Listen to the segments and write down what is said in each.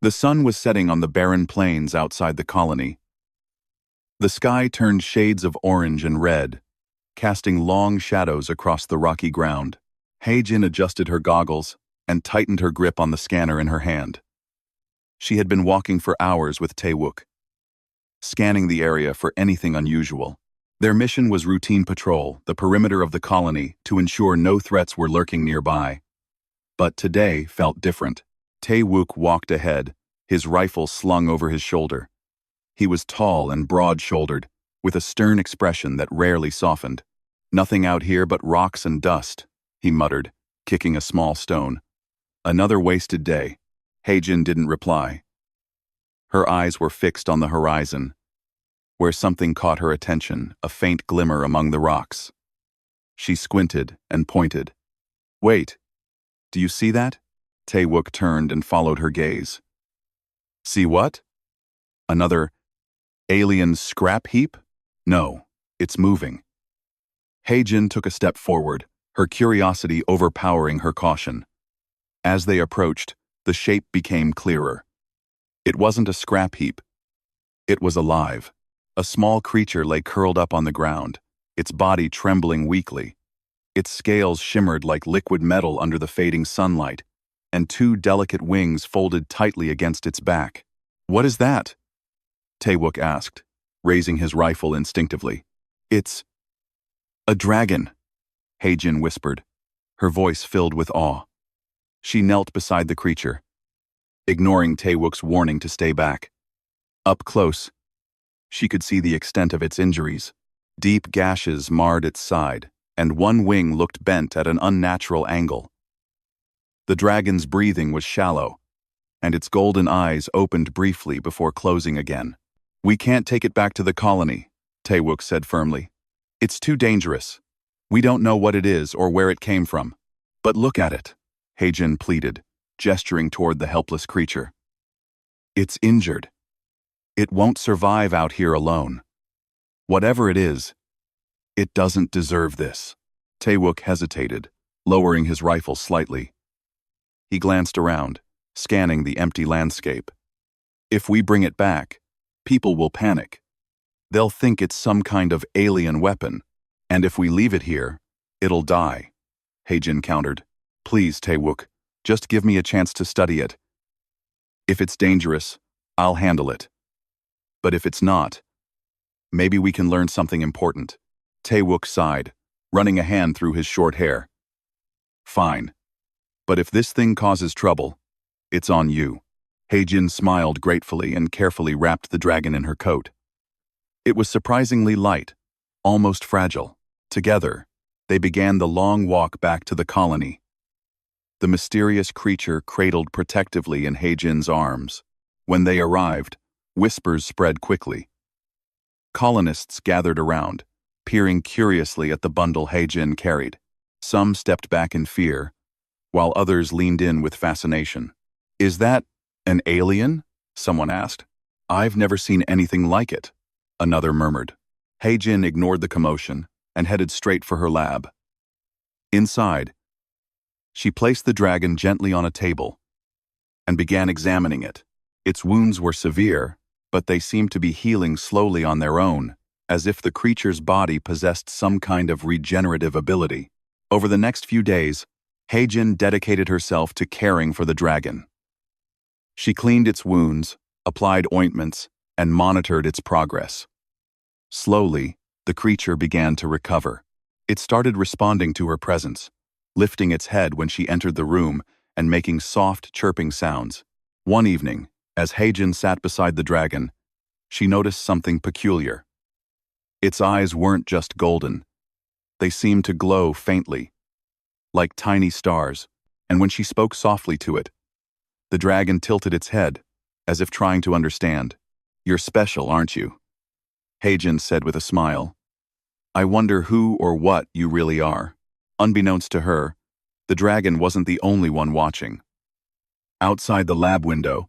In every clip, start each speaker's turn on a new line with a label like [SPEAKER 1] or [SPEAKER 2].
[SPEAKER 1] The sun was setting on the barren plains outside the colony. The sky turned shades of orange and red, casting long shadows across the rocky ground. Heijin adjusted her goggles and tightened her grip on the scanner in her hand. She had been walking for hours with Taewook, scanning the area for anything unusual. Their mission was routine patrol, the perimeter of the colony, to ensure no threats were lurking nearby. But today felt different. Taewook walked ahead, his rifle slung over his shoulder. He was tall and broad-shouldered, with a stern expression that rarely softened. "Nothing out here but rocks and dust," he muttered, kicking a small stone. "Another wasted day." Heijin didn't reply. Her eyes were fixed on the horizon, where something caught her attention, a faint glimmer among the rocks. She squinted and pointed. "Wait, do you see that?" Taewook turned and followed her gaze. "See what? Another alien scrap heap? No, it's moving." Heijin took a step forward, her curiosity overpowering her caution. As they approached, the shape became clearer. It wasn't a scrap heap. It was alive. A small creature lay curled up on the ground, its body trembling weakly. Its scales shimmered like liquid metal under the fading sunlight, and two delicate wings folded tightly against its back. "What is that?" Taewook asked, raising his rifle instinctively. "It's a dragon," Heijin whispered, her voice filled with awe. She knelt beside the creature, ignoring Taewook's warning to stay back. Up close, she could see the extent of its injuries. Deep gashes marred its side, and one wing looked bent at an unnatural angle. The dragon's breathing was shallow, and its golden eyes opened briefly before closing again. "We can't take it back to the colony," Taewook said firmly. "It's too dangerous. We don't know what it is or where it came from." "But look at it," Heijin pleaded, gesturing toward the helpless creature. "It's injured. It won't survive out here alone. Whatever it is, it doesn't deserve this." Taewook hesitated, lowering his rifle slightly. He glanced around, scanning the empty landscape. "If we bring it back, people will panic. They'll think it's some kind of alien weapon, and if we leave it here, it'll die," Heijin countered. "Please, Taewook, just give me a chance to study it. If it's dangerous, I'll handle it. But if it's not, maybe we can learn something important." Taewook sighed, running a hand through his short hair. "Fine. But if this thing causes trouble, it's on you." Heijin smiled gratefully and carefully wrapped the dragon in her coat. It was surprisingly light, almost fragile. Together, they began the long walk back to the colony. The mysterious creature cradled protectively in Heijin's arms. When they arrived, whispers spread quickly. Colonists gathered around, peering curiously at the bundle Heijin carried. Some stepped back in fear, while others leaned in with fascination. "Is that an alien?" someone asked. "I've never seen anything like it," another murmured. Heijin ignored the commotion and headed straight for her lab. Inside, she placed the dragon gently on a table and began examining it. Its wounds were severe, but they seemed to be healing slowly on their own, as if the creature's body possessed some kind of regenerative ability. Over the next few days, Heijin dedicated herself to caring for the dragon. She cleaned its wounds, applied ointments, and monitored its progress. Slowly, the creature began to recover. It started responding to her presence, lifting its head when she entered the room and making soft, chirping sounds. One evening, as Heijin sat beside the dragon, she noticed something peculiar. Its eyes weren't just golden. They seemed to glow faintly, like tiny stars, and when she spoke softly to it, the dragon tilted its head, as if trying to understand. "You're special, aren't you?" Heijin said with a smile. "I wonder who or what you really are." Unbeknownst to her, the dragon wasn't the only one watching. Outside the lab window,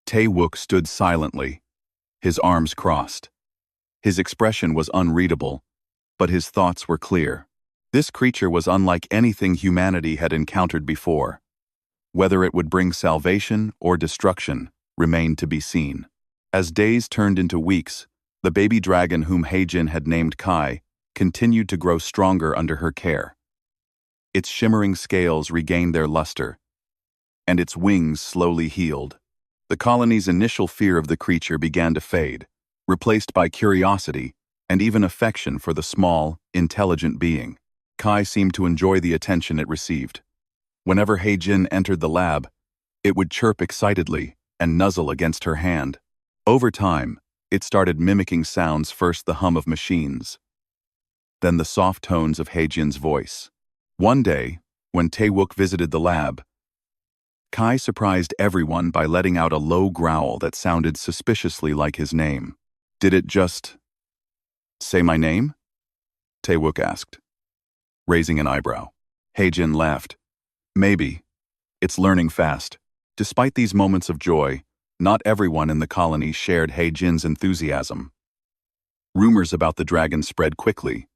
[SPEAKER 1] Taewook stood silently, his arms crossed. His expression was unreadable, but his thoughts were clear. This creature was unlike anything humanity had encountered before. Whether it would bring salvation or destruction remained to be seen. As days turned into weeks, the baby dragon whom Heijin had named Kai continued to grow stronger under her care. Its shimmering scales regained their luster, and its wings slowly healed. The colony's initial fear of the creature began to fade, replaced by curiosity and even affection for the small, intelligent being. Kai seemed to enjoy the attention it received. Whenever Heijin entered the lab, it would chirp excitedly and nuzzle against her hand. Over time, it started mimicking sounds, first the hum of machines, then the soft tones of Heijin's voice. One day, when Taewook visited the lab, Kai surprised everyone by letting out a low growl that sounded suspiciously like his name. "Did it just say my name?" Taewook asked, raising an eyebrow. Heijin laughed. "Maybe. It's learning fast." Despite these moments of joy, not everyone in the colony shared Heijin's enthusiasm. Rumors about the dragon spread quickly,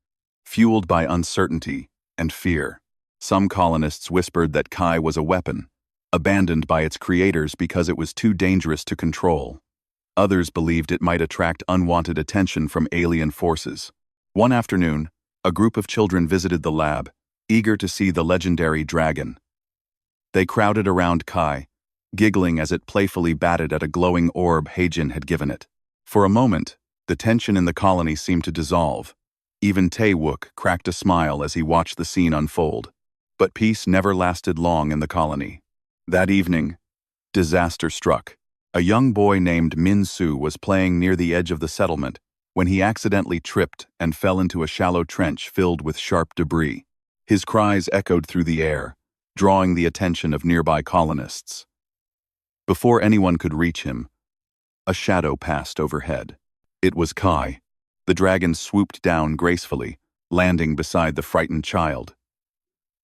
[SPEAKER 1] fueled by uncertainty and fear. Some colonists whispered that Kai was a weapon, abandoned by its creators because it was too dangerous to control. Others believed it might attract unwanted attention from alien forces. One afternoon, a group of children visited the lab, eager to see the legendary dragon. They crowded around Kai, giggling as it playfully batted at a glowing orb Heijin had given it. For a moment, the tension in the colony seemed to dissolve. Even Taewook cracked a smile as he watched the scene unfold. But peace never lasted long in the colony. That evening, disaster struck. A young boy named Min-soo was playing near the edge of the settlement when he accidentally tripped and fell into a shallow trench filled with sharp debris. His cries echoed through the air, drawing the attention of nearby colonists. Before anyone could reach him, a shadow passed overhead. It was Kai. The dragon swooped down gracefully, landing beside the frightened child.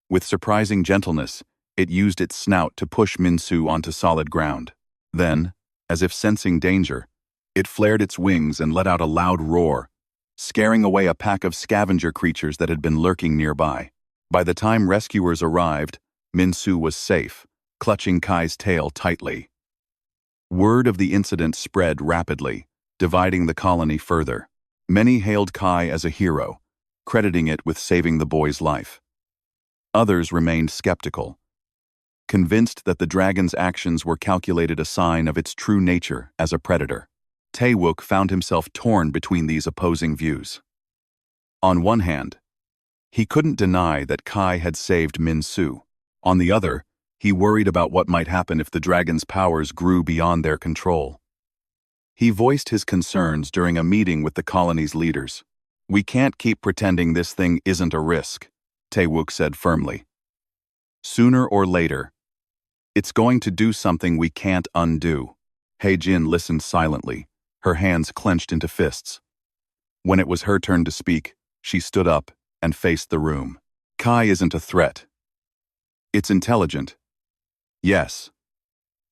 [SPEAKER 1] With surprising gentleness, it used its snout to push Min-soo onto solid ground. Then, as if sensing danger, it flared its wings and let out a loud roar, scaring away a pack of scavenger creatures that had been lurking nearby. By the time rescuers arrived, Min-soo was safe, clutching Kai's tail tightly. Word of the incident spread rapidly, dividing the colony further. Many hailed Kai as a hero, crediting it with saving the boy's life. Others remained skeptical, convinced that the dragon's actions were calculated a sign of its true nature as a predator. Taewook found himself torn between these opposing views. On one hand, he couldn't deny that Kai had saved Min-soo. On the other, he worried about what might happen if the dragon's powers grew beyond their control. He voiced his concerns during a meeting with the colony's leaders. "We can't keep pretending this thing isn't a risk," Taewook said firmly. "Sooner or later, it's going to do something we can't undo." Heijin listened silently, her hands clenched into fists. When it was her turn to speak, she stood up and faced the room. "Kai isn't a threat. It's intelligent. Yes,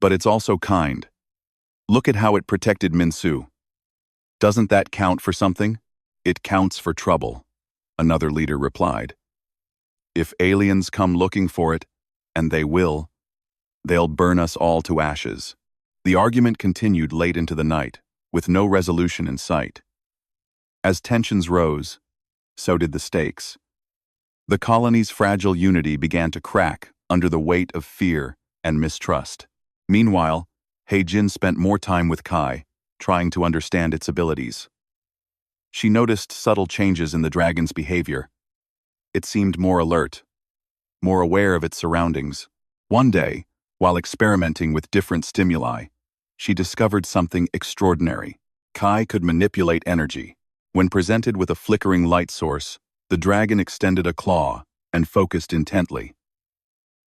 [SPEAKER 1] but it's also kind. Look at how it protected Min-soo. Doesn't that count for something?" "It counts for trouble," another leader replied. "If aliens come looking for it, and they will, they'll burn us all to ashes." The argument continued late into the night, with no resolution in sight. As tensions rose, so did the stakes. The colony's fragile unity began to crack under the weight of fear and mistrust. Meanwhile, Heijin spent more time with Kai, trying to understand its abilities. She noticed subtle changes in the dragon's behavior. It seemed more alert, more aware of its surroundings. One day, while experimenting with different stimuli, she discovered something extraordinary. Kai could manipulate energy. When presented with a flickering light source, the dragon extended a claw and focused intently.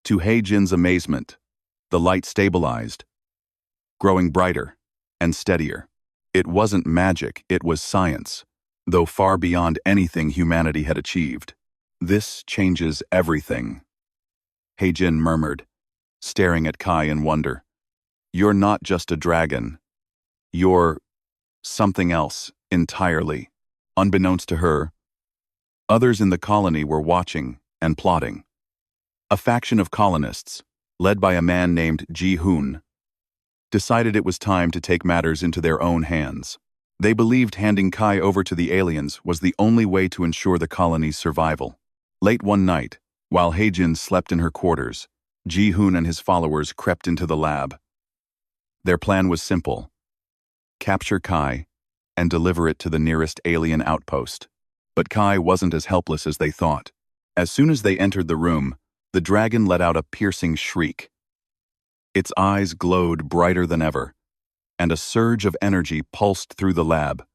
[SPEAKER 1] To Heijin's amazement, the light stabilized, growing brighter and steadier. It wasn't magic, it was science, though far beyond anything humanity had achieved. "This changes everything," Heijin murmured, staring at Kai in wonder. "You're not just a dragon. You're something else entirely." Unbeknownst to her, others in the colony were watching and plotting. A faction of colonists, led by a man named Ji-hoon, decided it was time to take matters into their own hands. They believed handing Kai over to the aliens was the only way to ensure the colony's survival. Late one night, while Hae-jin slept in her quarters, Ji-hoon and his followers crept into the lab. Their plan was simple: capture Kai and deliver it to the nearest alien outpost. But Kai wasn't as helpless as they thought. As soon as they entered the room, the dragon let out a piercing shriek. Its eyes glowed brighter than ever, and a surge of energy pulsed through the lab,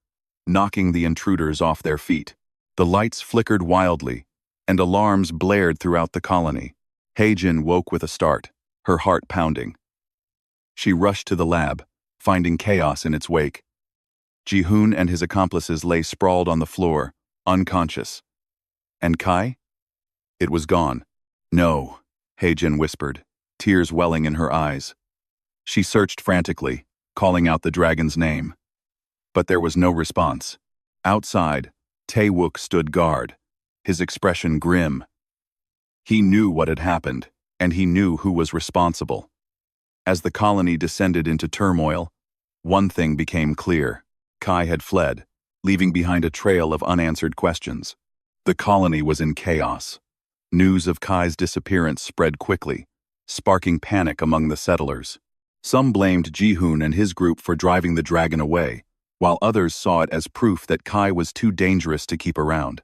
[SPEAKER 1] knocking the intruders off their feet. The lights flickered wildly, and alarms blared throughout the colony. Hae-jin woke with a start, her heart pounding. She rushed to the lab, finding chaos in its wake. Ji-hoon and his accomplices lay sprawled on the floor, unconscious. And Kai? It was gone. No, Hae-jin whispered, tears welling in her eyes. She searched frantically, calling out the dragon's name. But there was no response. Outside, Tae-wook stood guard, his expression grim. He knew what had happened, and he knew who was responsible. As the colony descended into turmoil, one thing became clear. Kai had fled, leaving behind a trail of unanswered questions. The colony was in chaos. News of Kai's disappearance spread quickly, sparking panic among the settlers. Some blamed Ji-hoon and his group for driving the dragon away, while others saw it as proof that Kai was too dangerous to keep around.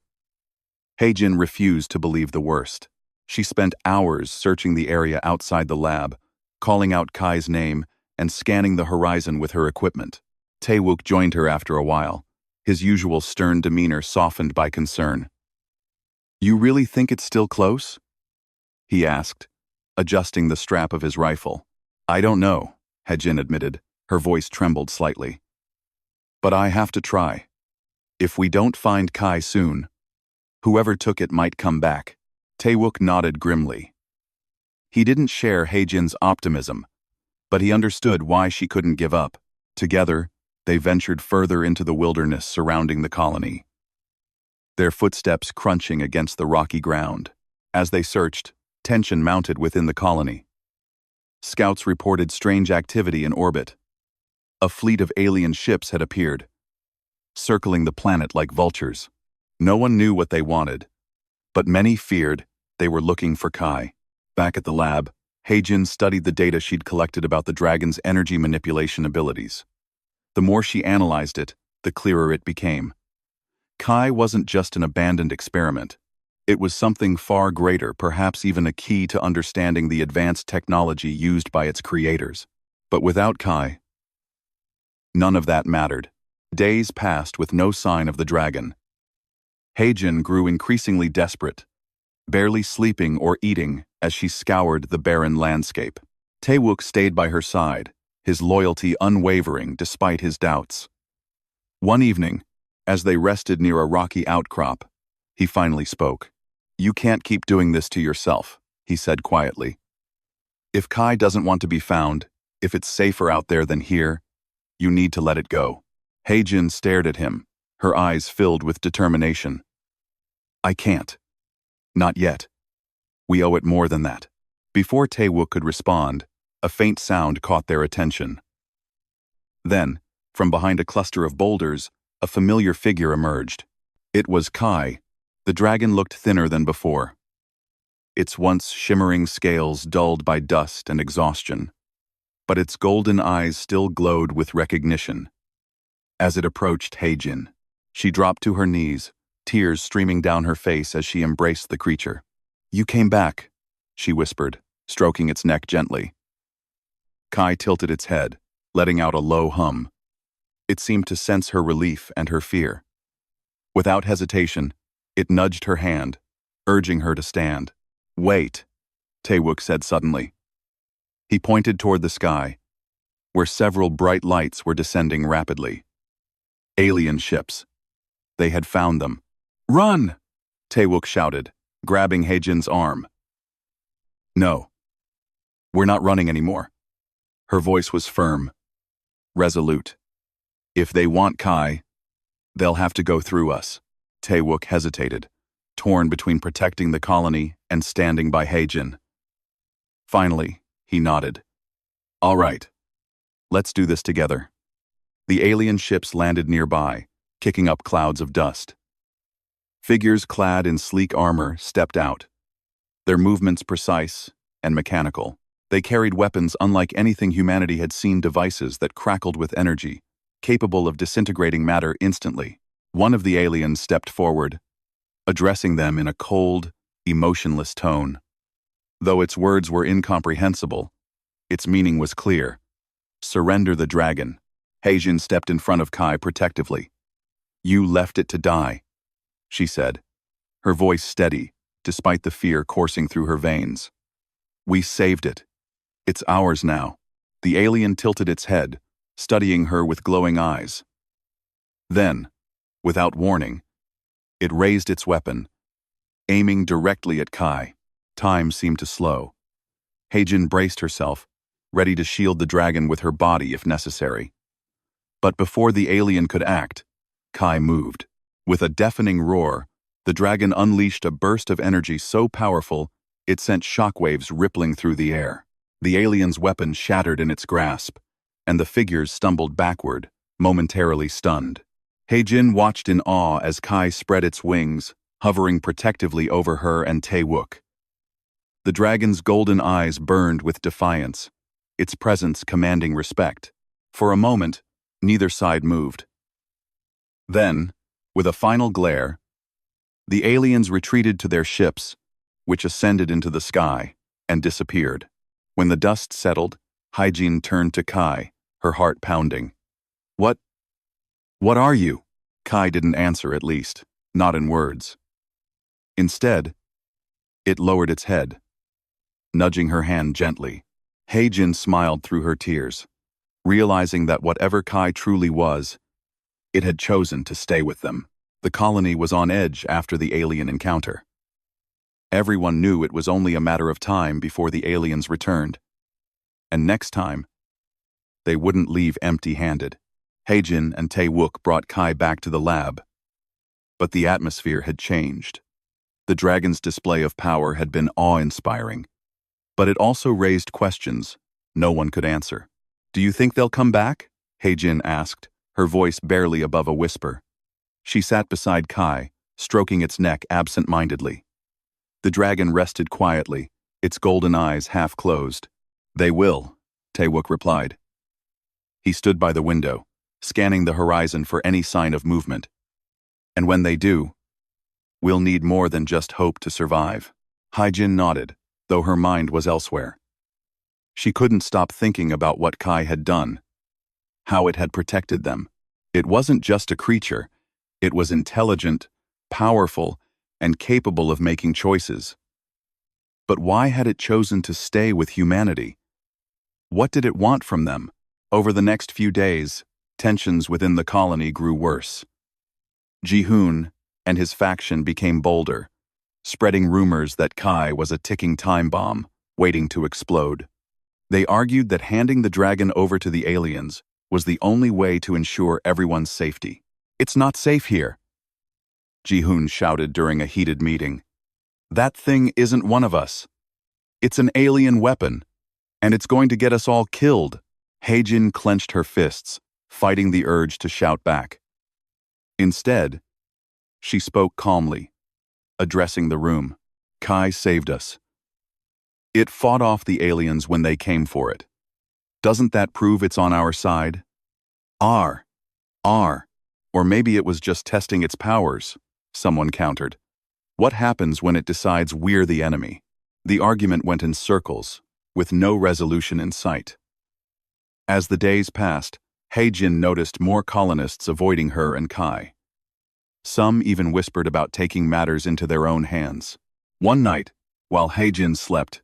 [SPEAKER 1] Hae-jin refused to believe the worst. She spent hours searching the area outside the lab, calling out Kai's name and scanning the horizon with her equipment. Tae-wook joined her after a while, his usual stern demeanor softened by concern. "You really think it's still close?" he asked, adjusting the strap of his rifle. "I don't know," Hae-jin admitted, her voice trembled slightly. "But I have to try. If we don't find Kai soon, whoever took it might come back." Tae-wook nodded grimly. He didn't share Hae-jin's optimism, but he understood why she couldn't give up. Together, they ventured further into the wilderness surrounding the colony, their footsteps crunching against the rocky ground. As they searched, tension mounted within the colony. Scouts reported strange activity in orbit. A fleet of alien ships had appeared, circling the planet like vultures. No one knew what they wanted, but many feared they were looking for Kai. Back at the lab, Hae-jin studied the data she'd collected about the dragon's energy manipulation abilities. The more she analyzed it, the clearer it became. Kai wasn't just an abandoned experiment. It was something far greater, perhaps even a key to understanding the advanced technology used by its creators. But without Kai, none of that mattered. Days passed with no sign of the dragon. Hae-jin grew increasingly desperate, barely sleeping or eating as she scoured the barren landscape. Tae-wook stayed by her side, his loyalty unwavering despite his doubts. One evening, as they rested near a rocky outcrop, he finally spoke. "You can't keep doing this to yourself," he said quietly. "If Kai doesn't want to be found, if it's safer out there than here, you need to let it go." Hae-jin stared at him, her eyes filled with determination. "I can't. Not yet. We owe it more than that." Before Tae-wook could respond, a faint sound caught their attention. Then, from behind a cluster of boulders, a familiar figure emerged. It was Kai. The dragon looked thinner than before, its once shimmering scales dulled by dust and exhaustion, but its golden eyes still glowed with recognition. As it approached Hae-jin, she dropped to her knees, tears streaming down her face as she embraced the creature. "You came back," she whispered, stroking its neck gently. Kai tilted its head, letting out a low hum. It seemed to sense her relief and her fear. Without hesitation, it nudged her hand, urging her to stand. "Wait," Tae-wook said suddenly. He pointed toward the sky, where several bright lights were descending rapidly. Alien ships. They had found them. "Run!" Tae-wook shouted, grabbing Hae-jin's arm. "No. We're not running anymore." Her voice was firm, resolute. "If they want Kai, they'll have to go through us." Tae-wook hesitated, torn between protecting the colony and standing by Hae-jin. Finally, He nodded. All right. Let's do this together. The alien ships landed nearby, kicking up clouds of dust. Figures clad in sleek armor stepped out, their movements precise and mechanical. They carried weapons unlike anything humanity had seen, devices that crackled with energy, capable of disintegrating matter instantly. One of the aliens stepped forward, addressing them in a cold, emotionless tone. Though its words were incomprehensible, its meaning was clear. Surrender the dragon. Heijin stepped in front of Kai protectively. You left it to die, she said, her voice steady, despite the fear coursing through her veins. We saved it. It's ours now. The alien tilted its head, studying her with glowing eyes. Then, without warning, it raised its weapon, aiming directly at Kai. Time seemed to slow. Heijin braced herself, ready to shield the dragon with her body if necessary. But before the alien could act, Kai moved. With a deafening roar, the dragon unleashed a burst of energy so powerful it sent shockwaves rippling through the air. The alien's weapon shattered in its grasp, and the figures stumbled backward, momentarily stunned. Heijin watched in awe as Kai spread its wings, hovering protectively over her and Tae-wook. The dragon's golden eyes burned with defiance, its presence commanding respect. For a moment, neither side moved. Then, with a final glare, the aliens retreated to their ships, which ascended into the sky and disappeared. When the dust settled, Heijin turned to Kai, her heart pounding. What are you? Kai didn't answer, at least, not in words. Instead, it lowered its head, nudging her hand gently. Heijin smiled through her tears, realizing that whatever Kai truly was, it had chosen to stay with them. The colony was on edge after the alien encounter. Everyone knew it was only a matter of time before the aliens returned. And next time, they wouldn't leave empty-handed. Heijin and Tae-wook brought Kai back to the lab. But the atmosphere had changed. The dragon's display of power had been awe-inspiring. But it also raised questions no one could answer. Do you think they'll come back? Heijin asked, her voice barely above a whisper. She sat beside Kai, stroking its neck absent-mindedly. The dragon rested quietly, its golden eyes half closed. They will, Tae-wook replied. He stood by the window, scanning the horizon for any sign of movement. And when they do, we'll need more than just hope to survive. Heijin nodded, though her mind was elsewhere. She couldn't stop thinking about what Kai had done, how it had protected them. It wasn't just a creature, it was intelligent, powerful, and capable of making choices. But why had it chosen to stay with humanity? What did it want from them? Over the next few days, tensions within the colony grew worse. Ji-hoon and his faction became bolder, spreading rumors that Kai was a ticking time bomb, waiting to explode. They argued that handing the dragon over to the aliens was the only way to ensure everyone's safety. It's not safe here, Ji-hoon shouted during a heated meeting. That thing isn't one of us. It's an alien weapon, and it's going to get us all killed. Heijin clenched her fists, fighting the urge to shout back. Instead, she spoke calmly, addressing the room. Kai saved us. It fought off the aliens when they came for it. Doesn't that prove it's on our side? Or maybe it was just testing its powers, someone countered. What happens when it decides we're the enemy? The argument went in circles, with no resolution in sight. As the days passed, Heijin noticed more colonists avoiding her and Kai. Some even whispered about taking matters into their own hands. One night, while Heijin slept,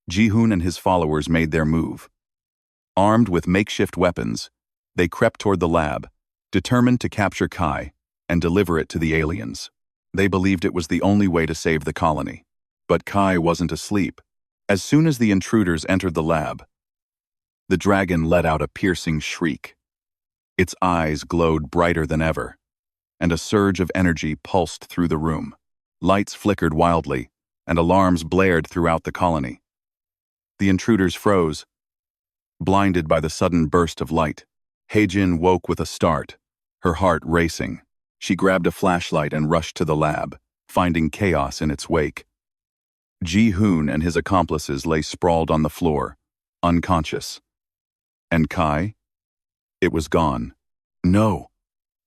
[SPEAKER 1] Ji-hoon and his followers made their move. Armed with makeshift weapons, they crept toward the lab, determined to capture Kai and deliver it to the aliens. They believed it was the only way to save the colony. But Kai wasn't asleep. As soon as the intruders entered the lab, the dragon let out a piercing shriek. Its eyes glowed brighter than ever, and a surge of energy pulsed through the room. Lights flickered wildly, and alarms blared throughout the colony. The intruders froze, blinded by the sudden burst of light. Heijin woke with a start, her heart racing. She grabbed a flashlight and rushed to the lab, finding chaos in its wake. Ji-hoon and his accomplices lay sprawled on the floor, unconscious. And Kai? It was gone. No,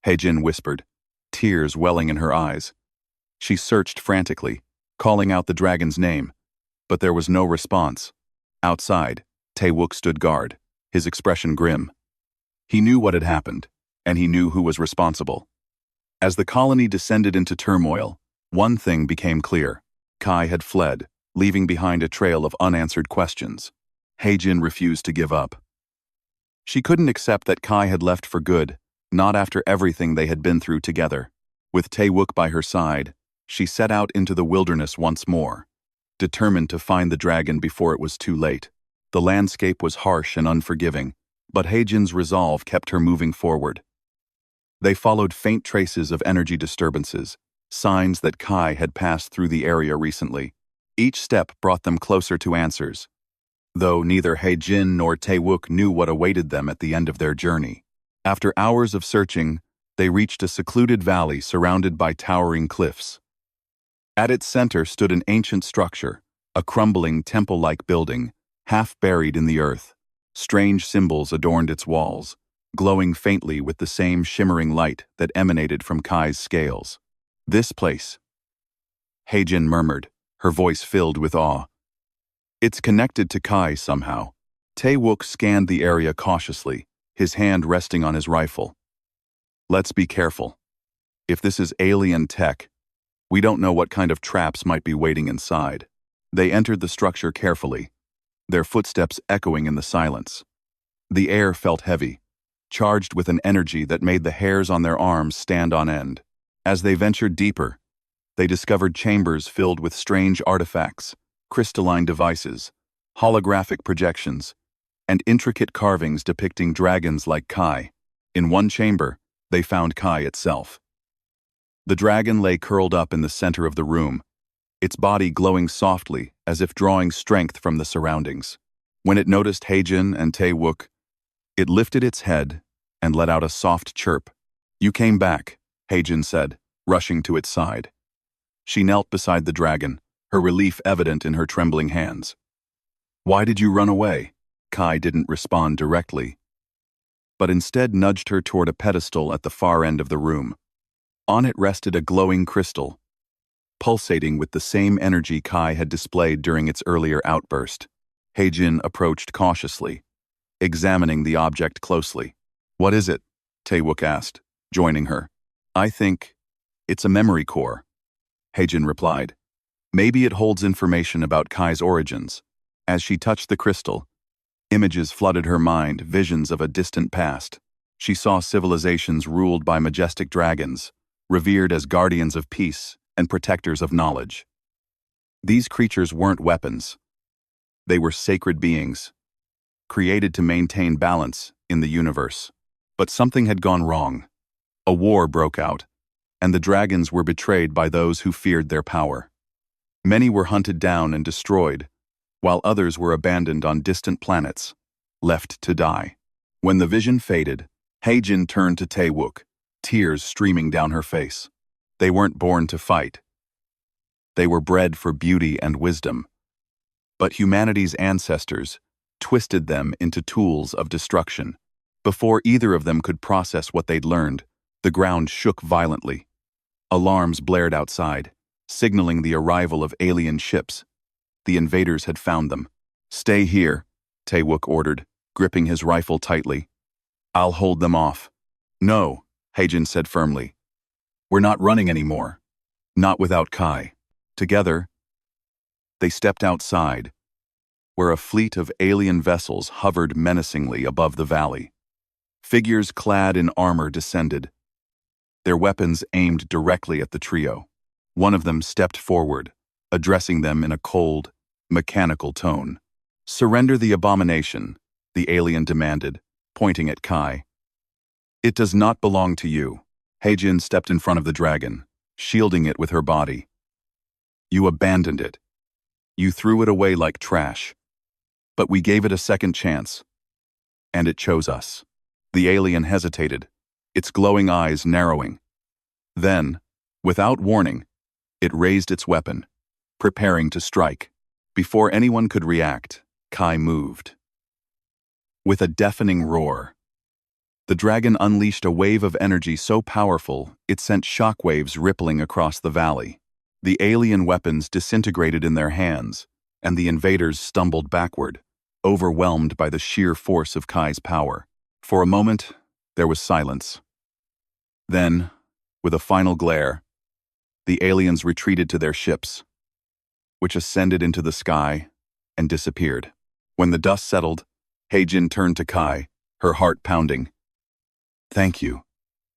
[SPEAKER 1] Heijin whispered, tears welling in her eyes. She searched frantically, calling out the dragon's name, but there was no response. Outside, Tae-wook stood guard, his expression grim. He knew what had happened, and he knew who was responsible. As the colony descended into turmoil, one thing became clear. Kai had fled, leaving behind a trail of unanswered questions. Heijin refused to give up. She couldn't accept that Kai had left for good, not after everything they had been through together. With Tae-wook by her side, she set out into the wilderness once more, determined to find the dragon before it was too late. The landscape was harsh and unforgiving, but Heijin's resolve kept her moving forward. They followed faint traces of energy disturbances, signs that Kai had passed through the area recently. Each step brought them closer to answers, though neither Heijin nor Tae-wook knew what awaited them at the end of their journey. After hours of searching, they reached a secluded valley surrounded by towering cliffs. At its center stood an ancient structure, a crumbling temple-like building, half buried in the earth. Strange symbols adorned its walls, glowing faintly with the same shimmering light that emanated from Kai's scales. This place, Heijin murmured, her voice filled with awe. It's connected to Kai somehow. Tae-wook scanned the area cautiously, his hand resting on his rifle. Let's be careful. If this is alien tech, we don't know what kind of traps might be waiting inside. They entered the structure carefully, their footsteps echoing in the silence. The air felt heavy, charged with an energy that made the hairs on their arms stand on end. As they ventured deeper, they discovered chambers filled with strange artifacts, crystalline devices, holographic projections, and intricate carvings depicting dragons like Kai. In one chamber, they found Kai itself. The dragon lay curled up in the center of the room, its body glowing softly as if drawing strength from the surroundings. When it noticed Heijin and Tae-wook, it lifted its head and let out a soft chirp. You came back, Heijin said, rushing to its side. She knelt beside the dragon, her relief evident in her trembling hands. Why did you run away? Kai didn't respond directly, but instead nudged her toward a pedestal at the far end of the room. On it rested a glowing crystal, pulsating with the same energy Kai had displayed during its earlier outburst. Heijin approached cautiously, examining the object closely. What is it? Tae-wook asked, joining her. I think it's a memory core, Heijin replied. Maybe it holds information about Kai's origins. As she touched the crystal, images flooded her mind, visions of a distant past. She saw civilizations ruled by majestic dragons, revered as guardians of peace and protectors of knowledge. These creatures weren't weapons. They were sacred beings, created to maintain balance in the universe. But something had gone wrong. A war broke out, and the dragons were betrayed by those who feared their power. Many were hunted down and destroyed, while others were abandoned on distant planets, left to die. When the vision faded, Heijin turned to Tae-wook, tears streaming down her face. They weren't born to fight. They were bred for beauty and wisdom. But humanity's ancestors twisted them into tools of destruction. Before either of them could process what they'd learned, the ground shook violently. Alarms blared outside, signaling the arrival of alien ships. The invaders had found them. Stay here, Tae-wook ordered, gripping his rifle tightly. I'll hold them off. No, Heijin said firmly. We're not running anymore. Not without Kai. Together, they stepped outside, where a fleet of alien vessels hovered menacingly above the valley. Figures clad in armor descended, their weapons aimed directly at the trio. One of them stepped forward, addressing them in a cold, mechanical tone. Surrender the abomination, the alien demanded, pointing at Kai. It does not belong to you. Heijin stepped in front of the dragon, shielding it with her body. You abandoned it. You threw it away like trash. But we gave it a second chance, and it chose us. The alien hesitated, its glowing eyes narrowing. Then, without warning, it raised its weapon, preparing to strike. Before anyone could react, Kai moved. With a deafening roar, the dragon unleashed a wave of energy so powerful it sent shockwaves rippling across the valley. The alien weapons disintegrated in their hands, and the invaders stumbled backward, overwhelmed by the sheer force of Kai's power. For a moment, there was silence. Then, with a final glare, the aliens retreated to their ships, which ascended into the sky and disappeared. When the dust settled, Heijin turned to Kai, her heart pounding. "Thank you,"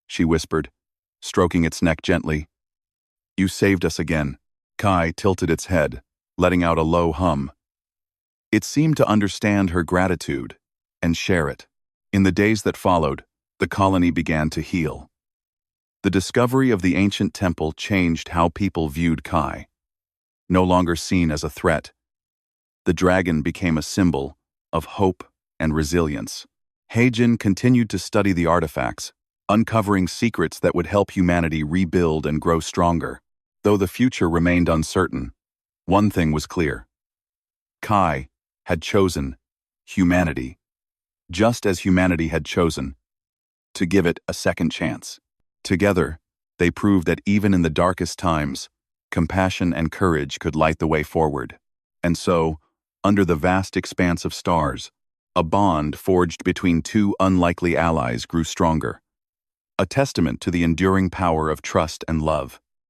[SPEAKER 1] she whispered, stroking its neck gently. "You saved us again." Kai tilted its head, letting out a low hum. It seemed to understand her gratitude and share it. In the days that followed, the colony began to heal. The discovery of the ancient temple changed how people viewed Kai. No longer seen as a threat, the dragon became a symbol of hope and resilience. Heijin continued to study the artifacts, uncovering secrets that would help humanity rebuild and grow stronger. Though the future remained uncertain, one thing was clear. Kai had chosen humanity, just as humanity had chosen to give it a second chance. Together, they proved that even in the darkest times, compassion and courage could light the way forward. And so, under the vast expanse of stars, a bond forged between two unlikely allies grew stronger, a testament to the enduring power of trust and love.